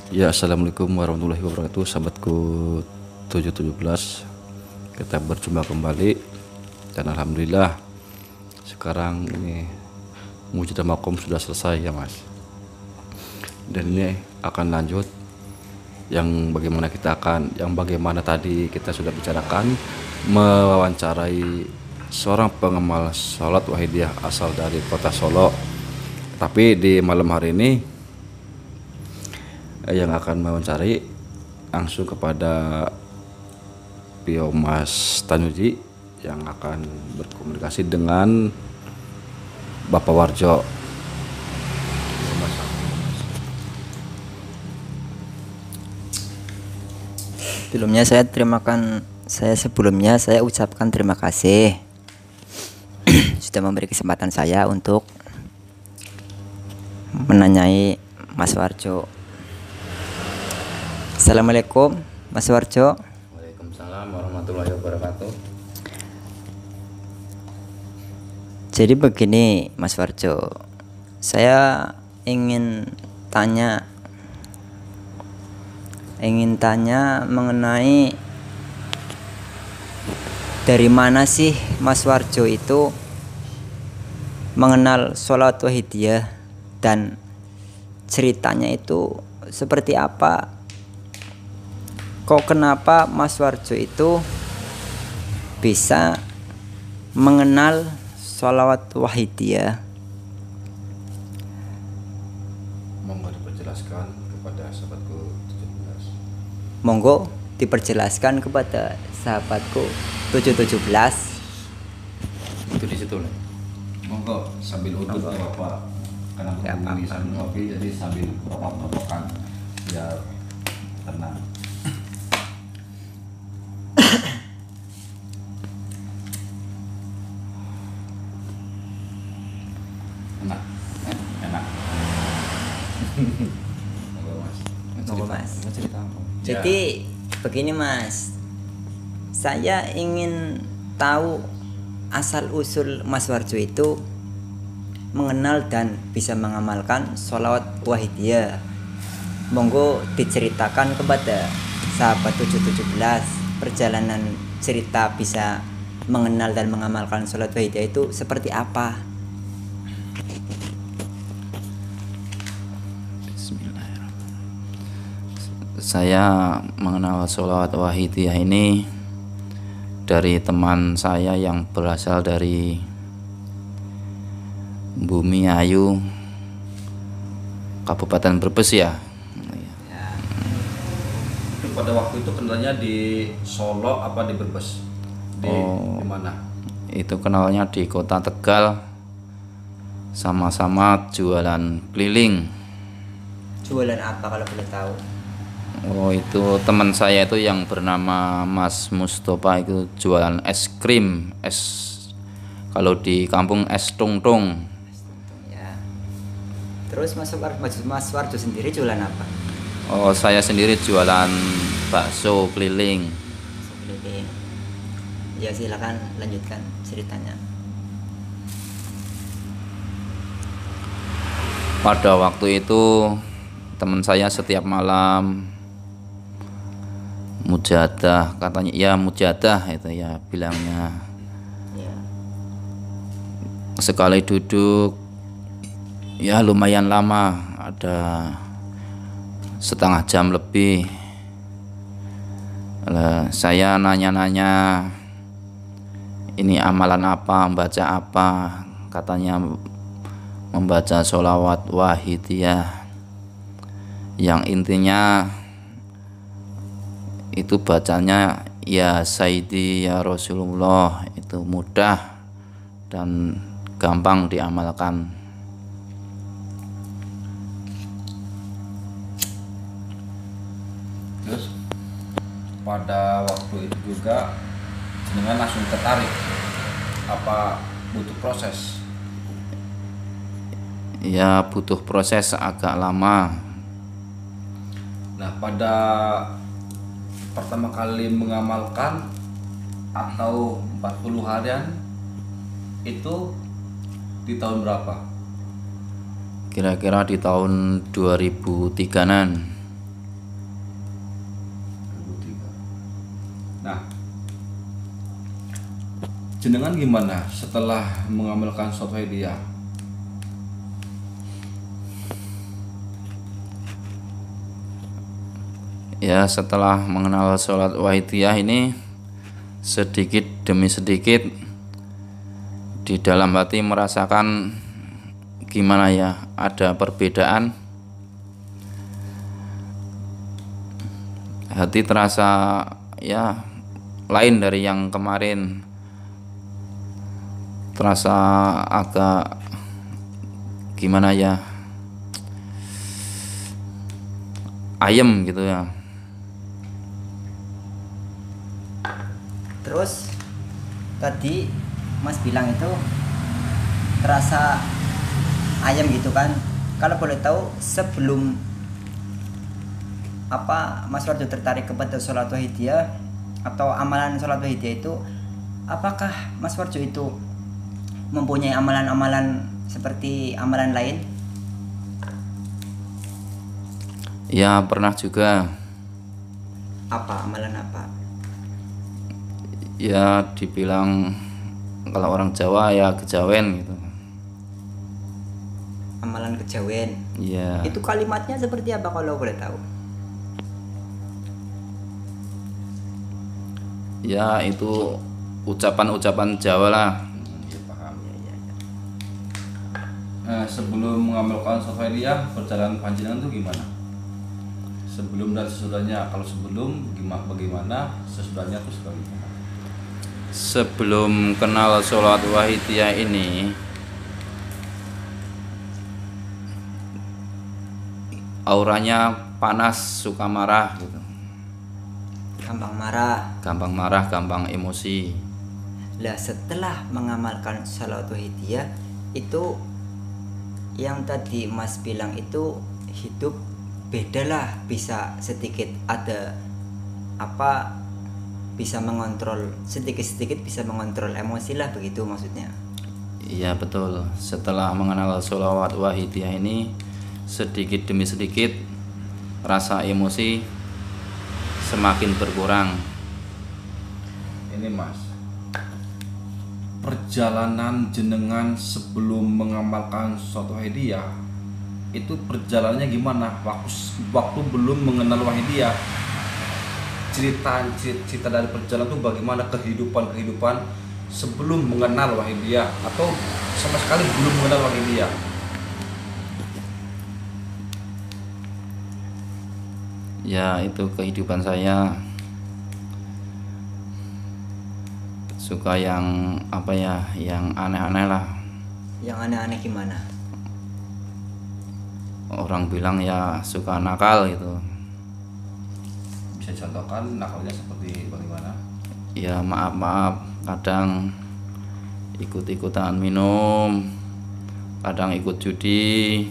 Ya, assalamualaikum warahmatullahi wabarakatuh, sahabatku 717. Kita berjumpa kembali dan alhamdulillah sekarang ini Mujadah Makom sudah selesai ya Mas. Dan ini akan lanjut yang bagaimana tadi kita sudah bicarakan mewawancarai seorang pengamal sholat wahidiyah asal dari kota Solo. Tapi di malam hari ini yang akan mewawancari langsung kepada Pio Mas Tanuji yang akan berkomunikasi dengan Bapak Warjo. Sebelumnya saya ucapkan terima kasih sudah memberi kesempatan saya untuk menanyai Mas Warjo. Assalamualaikum Mas Warjo. Waalaikumsalam warahmatullahi wabarakatuh. Jadi begini Mas Warjo, saya ingin tanya mengenai dari mana sih Mas Warjo itu mengenal sholat wahidiyah dan ceritanya itu seperti apa? Kok kenapa Mas Warjo itu bisa mengenal sholawat wahidiyah? Monggo diperjelaskan kepada sahabatku 17. Monggo diperjelaskan kepada sahabatku 717. Itu di situ nih. Monggo sambil udut ya Bapak. Karena berhubungi sambil ngopi jadi sambil bapak-bapakan biar tenang. Enak. Monggo Mas. Cerita. Jadi begini Mas, saya ingin tahu asal usul Mas Warjo itu mengenal dan bisa mengamalkan sholawat wahidiyah. Monggo diceritakan kepada sahabat 717 perjalanan cerita bisa mengenal dan mengamalkan sholawat wahidiyah itu seperti apa? Saya mengenal sholawat wahidiyah ini dari teman saya yang berasal dari Bumi Ayu, Kabupaten Brebes ya. Pada waktu itu kenalnya di Solo apa di Brebes? Di mana? Itu kenalnya di Kota Tegal, sama-sama jualan keliling. Jualan apa kalau boleh tahu? Oh, itu teman saya itu yang bernama Mas Mustafa itu jualan es krim, kalau di kampung es tungtung. Ya. Terus Mas Warjo sendiri jualan apa? Oh, saya sendiri jualan bakso keliling. Keliling. Ya silakan lanjutkan ceritanya. Pada waktu itu teman saya setiap malam mujadah, katanya ya mujadah itu ya bilangnya. Ya. Sekali duduk ya lumayan lama, ada setengah jam lebih. Saya nanya-nanya ini amalan apa, membaca apa. Katanya membaca sholawat wahidiyah yang intinya itu bacanya ya Sayyidi ya Rasulullah, itu mudah dan gampang diamalkan. Terus pada waktu itu juga jenengan langsung tertarik apa butuh proses? Ya butuh proses agak lama. Nah, pada pertama kali mengamalkan atau 40 harian itu di tahun berapa? Kira-kira di tahun 2003-an. jenengan gimana setelah mengamalkan sholat Wahidiyah? Ya, setelah mengenal sholat Wahidiyah ini, sedikit demi sedikit di dalam hati merasakan gimana ya, ada perbedaan. Hati terasa ya lain dari yang kemarin, terasa agak gimana ya, ayem gitu ya. Terus tadi Mas bilang itu terasa ayam gitu kan. Kalau boleh tahu, sebelum apa Mas Warjo tertarik kepada sholat Wahidiyah atau amalan sholat Wahidiyah itu, apakah Mas Warjo itu mempunyai amalan-amalan seperti amalan lain? Ya, pernah juga. Apa amalan apa? Ya, dibilang kalau orang Jawa ya kejawen gitu. Amalan kejawen. Ya, Itu kalimatnya seperti apa kalau boleh tahu? ya itu ucapan-ucapan Jawa lah. Ya, paham. Nah, sebelum mengamalkan sholat Wahidiyah, perjalanan panjenengan tuh gimana? Sebelum dan sesudahnya. Kalau sebelum bagaimana, sesudahnya tuh seperti gimana? Sebelum kenal sholat Wahidiyah ini, auranya panas, suka marah gitu. Gampang marah. Gampang marah, gampang emosi. Lah setelah mengamalkan sholat Wahidiyah itu, yang tadi Mas bilang itu hidup bedalah, bisa sedikit ada apa, bisa mengontrol sedikit-sedikit, bisa mengontrol emosi lah, begitu maksudnya. Iya betul. Setelah mengenal sholawat Wahidiyah ini, sedikit demi sedikit rasa emosi semakin berkurang. Ini Mas, perjalanan jenengan sebelum mengamalkan sholat Wahidiyah itu perjalanannya gimana? Waktu belum mengenal Wahidiyah, cerita dari perjalanan itu bagaimana, kehidupan sebelum mengenal Wahidiyah atau sama sekali belum mengenal Wahidiyah? Ya, itu kehidupan saya suka yang apa ya, yang aneh-aneh lah. Yang aneh-aneh gimana? Orang bilang ya suka nakal gitu. Bisa contohkan nakalnya seperti bagaimana? Ya maaf, kadang ikut-ikutan minum, kadang ikut judi.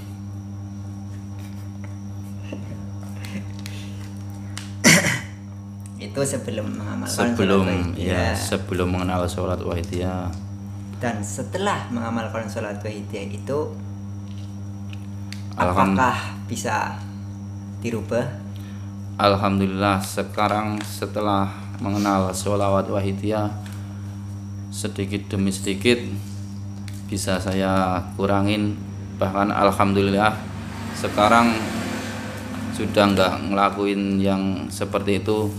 Itu sebelum mengamalkan Sebelum sholat Wahidiyah. sebelum mengenal sholat Wahidiyah. Dan setelah mengamalkan sholat Wahidiyah itu, Alham- apakah bisa dirubah? Alhamdulillah, sekarang setelah mengenal sholawat Wahidiyah, sedikit demi sedikit bisa saya kurangin. Bahkan alhamdulillah sekarang sudah nggak ngelakuin yang seperti itu.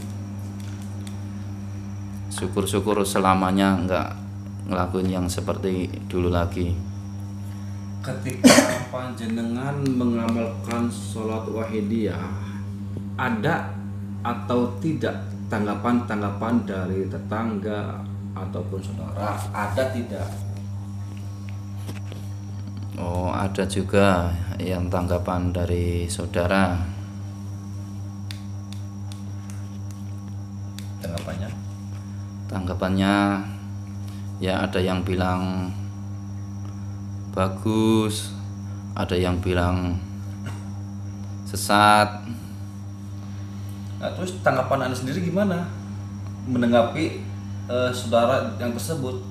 Syukur-syukur selamanya nggak ngelakuin yang seperti dulu lagi. Ketika panjenengan mengamalkan sholat Wahidiyah, ada atau tidak tanggapan-tanggapan dari tetangga ataupun saudara? Ada tidak? Oh, ada juga yang tanggapan dari saudara. Tanggapannya? Tanggapannya ya ada yang bilang bagus, ada yang bilang sesat. Nah, terus tanggapan Anda sendiri gimana menanggapi saudara yang tersebut?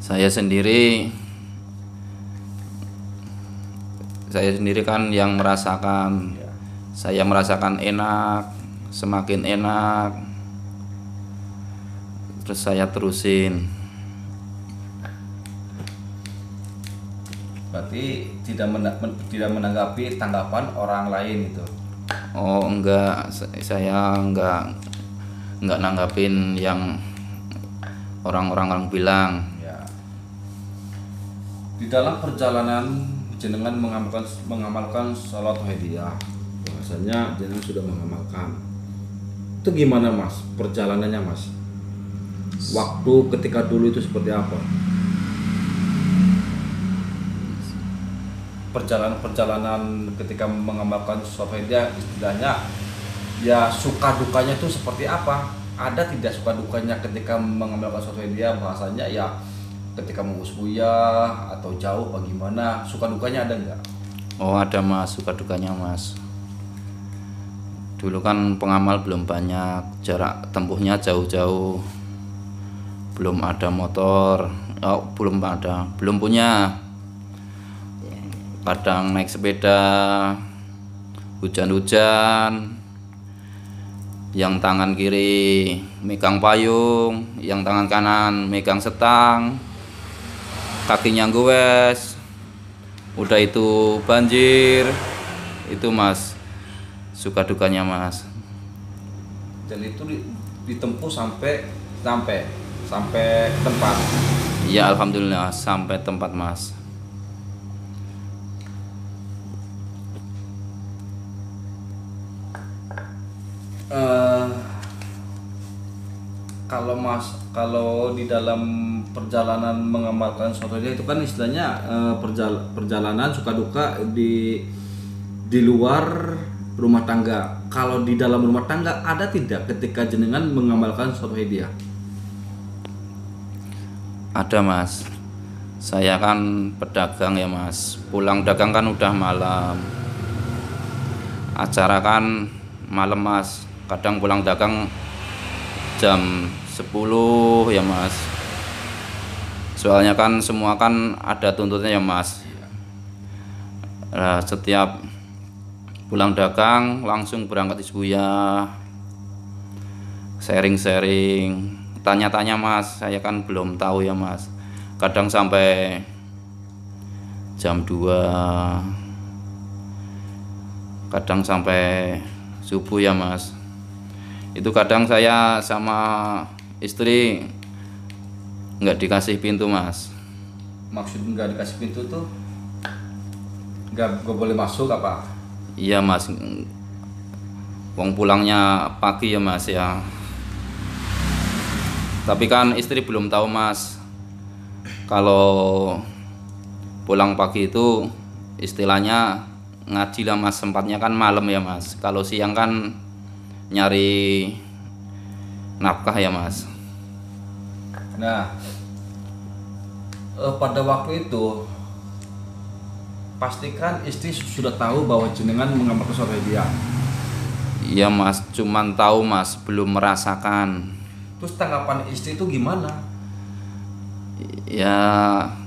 Saya sendiri kan yang merasakan, saya merasakan enak, semakin enak. terus saya terusin. Berarti tidak menanggapi tanggapan orang lain itu. Oh enggak, saya enggak nanggapin yang orang-orang bilang. Ya. Di dalam perjalanan jenengan mengamalkan salat hadiah, bahasanya jenengan sudah mengamalkan. Itu gimana Mas perjalanannya Mas? Waktu ketika dulu itu seperti apa? Perjalanan ketika mengamalkan salat hadiah, istilahnya ya suka dukanya itu seperti apa? Ada tidak suka dukanya ketika mengamalkan salat hadiah, bahasanya ya ketika mau usbuyah atau jauh bagaimana, suka dukanya ada nggak? Oh ada Mas, suka dukanya Mas. Dulu kan pengamal belum banyak, jarak tempuhnya jauh-jauh, belum ada motor, belum punya. Kadang naik sepeda, hujan-hujan, yang tangan kiri megang payung, yang tangan kanan megang setang, kakinya gowes, udah itu banjir. Itu Mas suka dukanya Mas. Dan itu ditempuh sampai tempat. Ya alhamdulillah sampai tempat Mas. Kalau di dalam perjalanan mengamalkan salat hadiah itu kan istilahnya perjalanan suka duka di luar rumah tangga. Kalau di dalam rumah tangga ada tidak ketika jenengan mengamalkan salat hadiah? Ada Mas. Saya kan pedagang ya Mas. Pulang dagang kan udah malam. Acara kan malam Mas. Kadang pulang dagang jam 10 ya Mas. Soalnya kan semua kan ada tuntutannya ya Mas. Nah, setiap pulang dagang langsung berangkat isbuyah, sharing-sharing, tanya-tanya Mas. Saya kan belum tahu ya Mas. Kadang sampai jam 2, kadang sampai subuh ya Mas. Itu kadang saya sama istri nggak dikasih pintu Mas. Maksud nggak dikasih pintu tuh nggak boleh masuk apa? Iya Mas, wong pulangnya pagi ya Mas ya. Tapi kan istri belum tahu Mas, kalau pulang pagi itu istilahnya ngaji lah Mas, sempatnya kan malam ya Mas. Kalau siang kan nyari nafkah ya Mas. Nah, pada waktu itu pastikan istri sudah tahu bahwa jenengan mengamalkan salat hadiah. Iya Mas, cuman tahu Mas, belum merasakan. Terus tanggapan istri itu gimana? Ya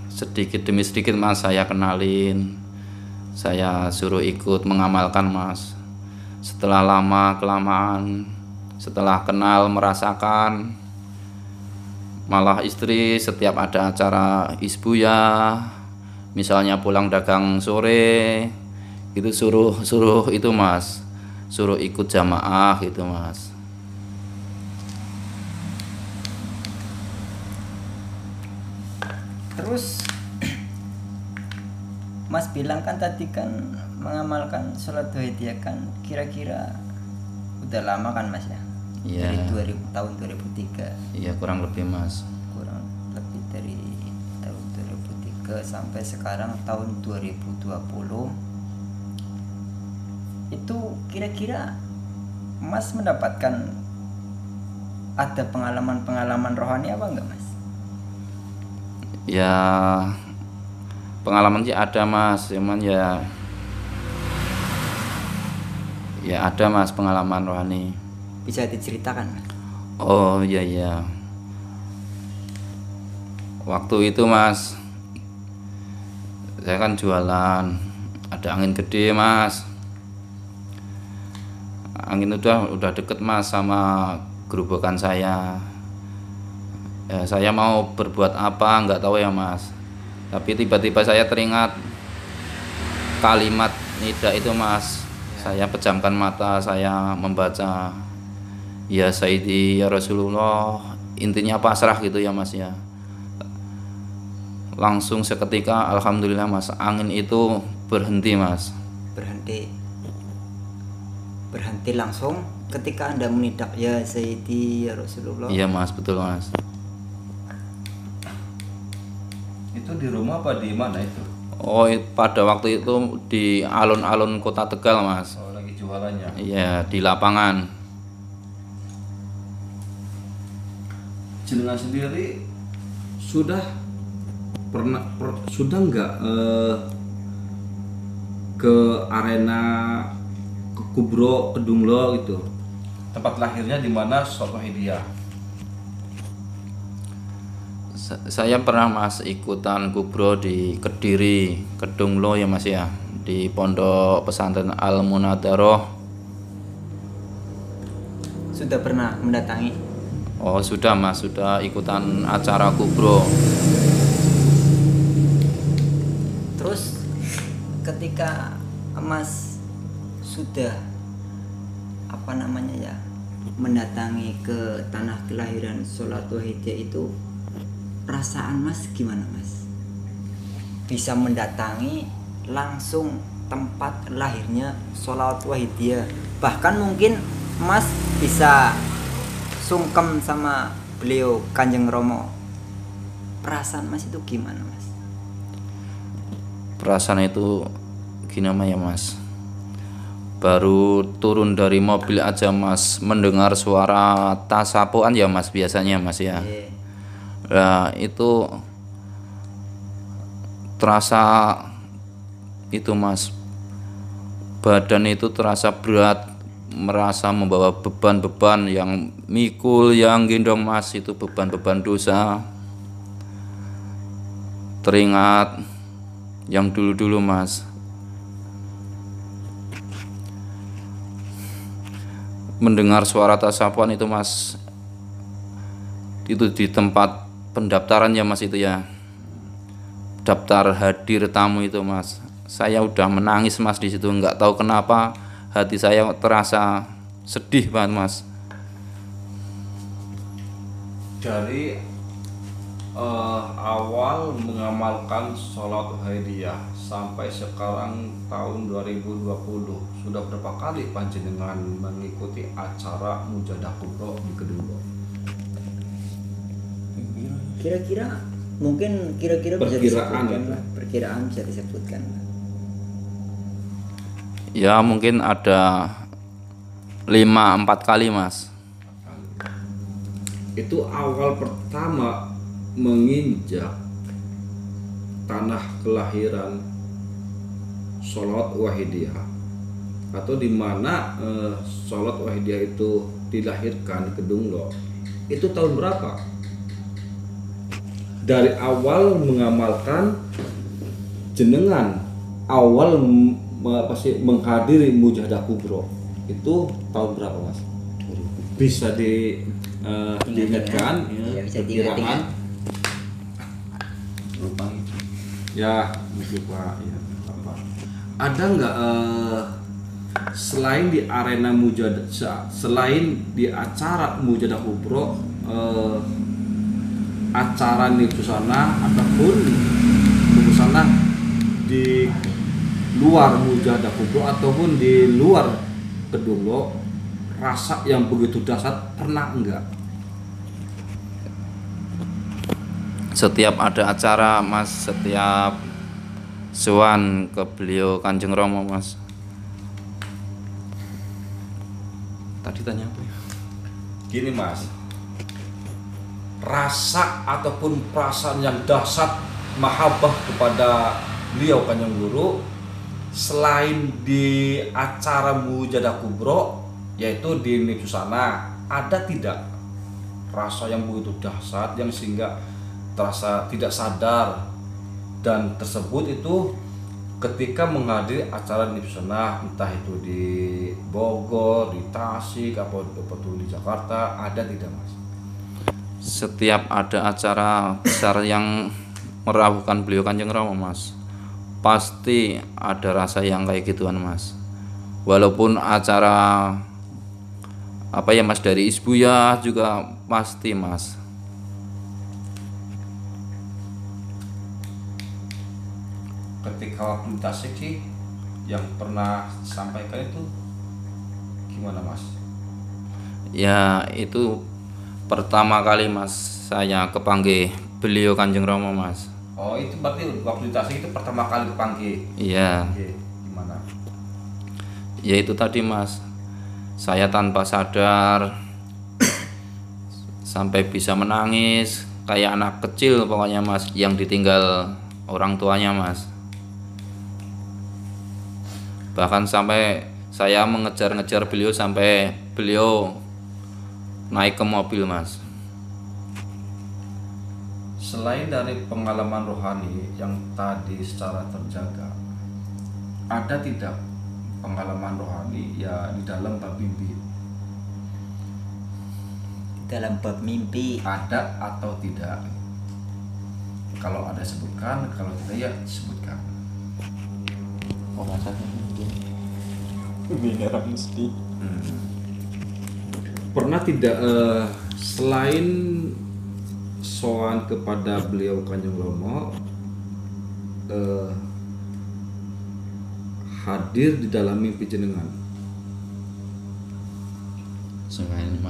sedikit demi sedikit Mas saya kenalin, saya suruh ikut mengamalkan Mas. Setelah lama kelamaan, setelah kenal merasakan, malah istri setiap ada acara isbuyah, misalnya pulang dagang sore, itu suruh itu Mas, suruh ikut jamaah gitu Mas. Terus Mas bilang kan tadi kan mengamalkan sholat hadiah kan kira-kira udah lama kan Mas ya? Iya. Dari tahun 2003. Iya kurang lebih Mas. Kurang lebih dari tahun 2003 sampai sekarang tahun 2020. Itu kira-kira Mas mendapatkan ada pengalaman-pengalaman rohani apa enggak Mas? Ya pengalaman sih ada Mas, cuman ya ada Mas pengalaman rohani. Bisa diceritakan Mas? Oh iya iya. Waktu itu Mas, saya kan jualan, ada angin gede Mas. Angin udah deket Mas sama gerobokan saya. Ya, saya mau berbuat apa nggak tahu ya Mas. Tapi tiba-tiba saya teringat kalimat nida itu Mas. Saya pejamkan mata, saya membaca ya Sayyidi ya Rasulullah, intinya pasrah gitu ya Mas ya. Langsung seketika alhamdulillah Mas, angin itu berhenti Mas. Berhenti langsung ketika Anda menidak ya Sayyidi ya Rasulullah. Iya Mas, betul Mas. Itu di rumah apa di mana itu? Oh, pada waktu itu di alun-alun Kota Tegal Mas. Oh, lagi jualannya. Iya, di lapangan. Jenengan sendiri sudah sudah nggak ke arena ke Kubro Kedunglo gitu, tempat lahirnya di mana Sholat Wahidiyah? Saya pernah Mas ikutan kubro di Kediri, Kedunglo ya Mas ya, di Pondok Pesantren Al Munadaroh. Sudah pernah mendatangi? Oh sudah Mas, sudah ikutan acara kubro. Terus ketika Mas sudah mendatangi ke tanah kelahiran Sholat Wahidiyah itu, perasaan Mas gimana Mas? Bisa mendatangi langsung tempat lahirnya Sholat Wahidiyah, bahkan mungkin Mas bisa sungkem sama beliau Kanjeng Romo. Perasaan Mas itu gimana Mas? Perasaan itu gimana ya Mas, baru turun dari mobil aja Mas mendengar suara tasapuan ya Mas, biasanya Mas ya. Nah itu terasa itu Mas, badan itu terasa berat, merasa membawa beban-beban yang mikul, yang gendong Mas, itu beban-beban dosa. Teringat yang dulu-dulu Mas, mendengar suara tasapuan itu Mas, itu di tempat pendaftaran ya Mas, itu ya daftar hadir tamu itu Mas, saya udah menangis Mas di situ, nggak tahu kenapa hati saya terasa sedih banget Mas. Dari awal mengamalkan Sholat Wahidiyah sampai sekarang tahun 2020, sudah berapa kali panjenengan mengikuti acara Mujadah Kubro di Kedunglo? Kira-kira perkiraan bisa disebutkan. Ya mungkin ada 5-4 kali Mas. Itu awal pertama menginjak tanah kelahiran Sholat Wahidiyah, atau di mana Sholat Wahidiyah itu dilahirkan di Kedunglo, itu tahun berapa? Dari awal mengamalkan jenengan awal menghadiri Mujadah Kubro itu tahun berapa Mas? Bisa diingatkan ya, bisa perkiraan? Lupa ya, lupa ya, apa. Ada nggak selain di arena Mujadah, selain di acara Mujadah Kubro, acara nirjusana ataupun nirjusana di luar Mujadah Kubro ataupun di luar Kedunglo, rasa yang begitu dahsyat pernah enggak? Setiap ada acara Mas, setiap sowan ke beliau Kanjeng Romo Mas. Tadi tanya apa ya? Gini Mas, rasa ataupun perasaan yang dahsyat mahabbah kepada beliau Kanjeng Guru selain di acara Mujadah Kubro, yaitu di nirjusana, ada tidak rasa yang begitu dahsyat yang sehingga terasa tidak sadar dan tersebut itu ketika menghadiri acara nirjusana, entah itu di Bogor, di Tasik, atau di Jakarta, ada tidak Mas? Setiap ada acara besar yang merahukan beliau Kanjeng Rama Mas, pasti ada rasa yang kayak gituan Mas. Walaupun acara apa ya Mas dari Isbuya juga pasti Mas. Ketika waktu Tasik sih yang pernah disampaikan itu gimana Mas? Ya itu pertama kali Mas saya kepanggih beliau Kanjeng Rama Mas. Oh itu berarti waktu di Tasik itu pertama kali kepanggih. Iya. Gimana? Ya itu tadi Mas, saya tanpa sadar sampai bisa menangis kayak anak kecil pokoknya Mas, yang ditinggal orang tuanya Mas. Bahkan sampai saya mengejar-ngejar beliau sampai beliau naik ke mobil Mas. Selain dari pengalaman rohani yang tadi secara terjaga, ada tidak pengalaman rohani ya di dalam bab mimpi? Dalam bab mimpi Ada atau tidak? Kalau ada sebutkan, kalau tidak ya sebutkan. Oh rasanya mungkin Mineral mesti. Pernah tidak selain sowan kepada beliau Kanjeng Rama hadir di dalam mimpi jenengan?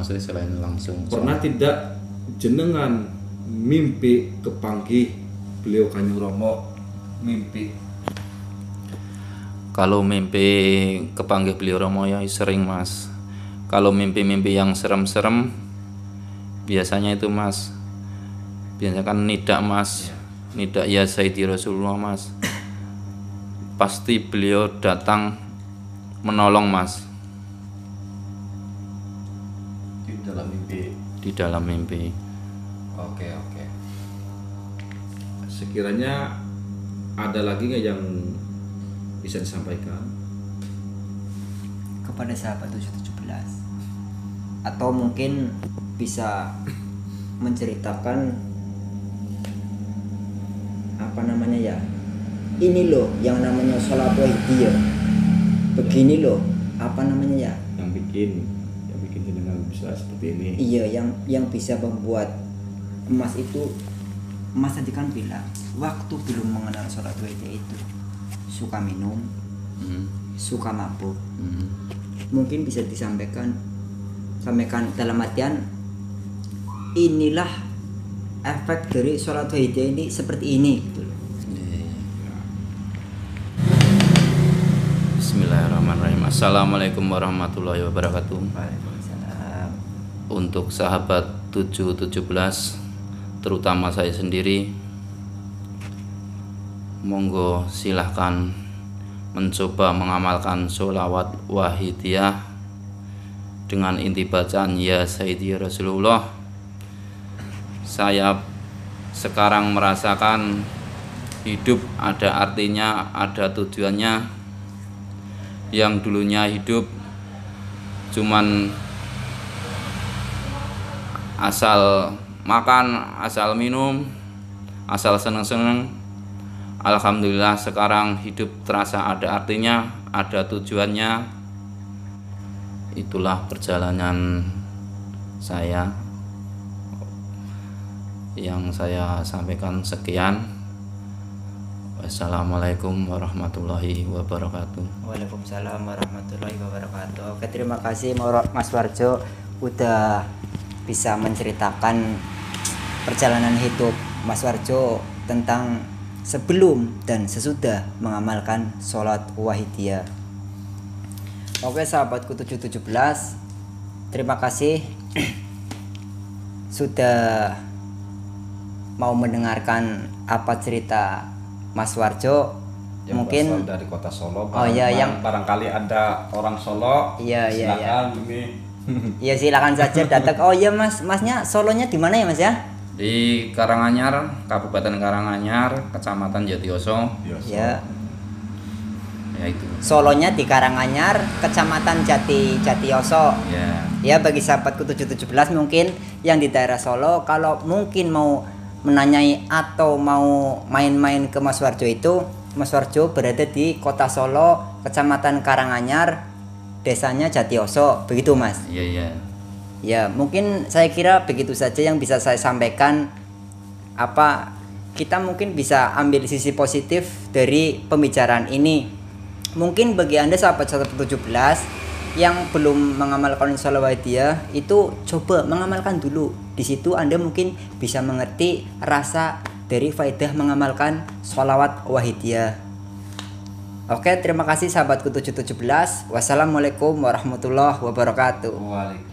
selain langsung. Pernah tidak jenengan mimpi kepanggih beliau Kanjeng Rama mimpi? Kalau mimpi kepanggih beliau Romo ya sering Mas. Kalau mimpi-mimpi yang serem-serem biasanya itu Mas, biasanya kan nidak Mas, nidak ya Sayyidi Rasulullah Mas. Pasti beliau datang menolong Mas Di dalam mimpi. di dalam mimpi. Oke. Sekiranya ada lagi nggak yang bisa disampaikan kepada sahabat 717, atau mungkin bisa menceritakan apa namanya ya, ini loh yang namanya sholat wahidiyah, begini loh apa namanya ya, yang bikin jenengan bisa seperti ini? iya yang bisa membuat emas itu, emas tadi kan bilang waktu belum mengenal sholat wahidiyah itu suka minum, suka mabuk. Mungkin bisa sampaikan dalam artian inilah efek dari sholat wahidiyah ini seperti ini gitu loh. Bismillahirrahmanirrahim. Assalamualaikum warahmatullahi wabarakatuh. Waalaikumsalam. Untuk sahabat 717, terutama saya sendiri, monggo silahkan mencoba mengamalkan sholawat wahidiyah dengan inti bacaan ya Sayyidi Rasulullah. Saya sekarang merasakan hidup ada artinya, ada tujuannya. Yang dulunya hidup cuman asal makan, asal minum, asal seneng-seneng, alhamdulillah sekarang hidup terasa ada artinya, ada tujuannya. Itulah perjalanan saya yang saya sampaikan. Sekian. Wassalamualaikum warahmatullahi wabarakatuh. Waalaikumsalam warahmatullahi wabarakatuh. Oke, terima kasih Mas Warjo udah bisa menceritakan perjalanan hidup Mas Warjo tentang sebelum dan sesudah mengamalkan sholat wahidiyah. Oke sahabatku 717, terima kasih sudah mau mendengarkan apa cerita Mas Warjo. Yang mungkin berasal dari kota Solo. Oh iya, barangkali ada orang Solo. Iya. Silakan ini. Iya silakan saja datang. Oh iya masnya Solonya di mana ya Mas ya? Di Karanganyar, Kabupaten Karanganyar, Kecamatan Jatioso. Ya. Ya itu. Solonya di Karanganyar, Kecamatan Jatioso. Ya. Ya bagi sahabatku 717 mungkin yang di daerah Solo, kalau mungkin mau menanyai atau mau main-main ke Mas Warjo itu, Mas Warjo berada di Kota Solo, Kecamatan Karanganyar, desanya Jatioso, begitu Mas? Iya, iya. Ya mungkin saya kira begitu saja yang bisa saya sampaikan. Apa kita mungkin bisa ambil sisi positif dari pembicaraan ini. Mungkin bagi Anda sahabat 117 yang belum mengamalkan Sholawatiyah itu coba mengamalkan dulu. Di situ Anda mungkin bisa mengerti rasa dari faedah mengamalkan sholawat wahidiyah. Oke, terima kasih sahabatku 717. Wassalamualaikum warahmatullahi wabarakatuh. Waalaikumsalam.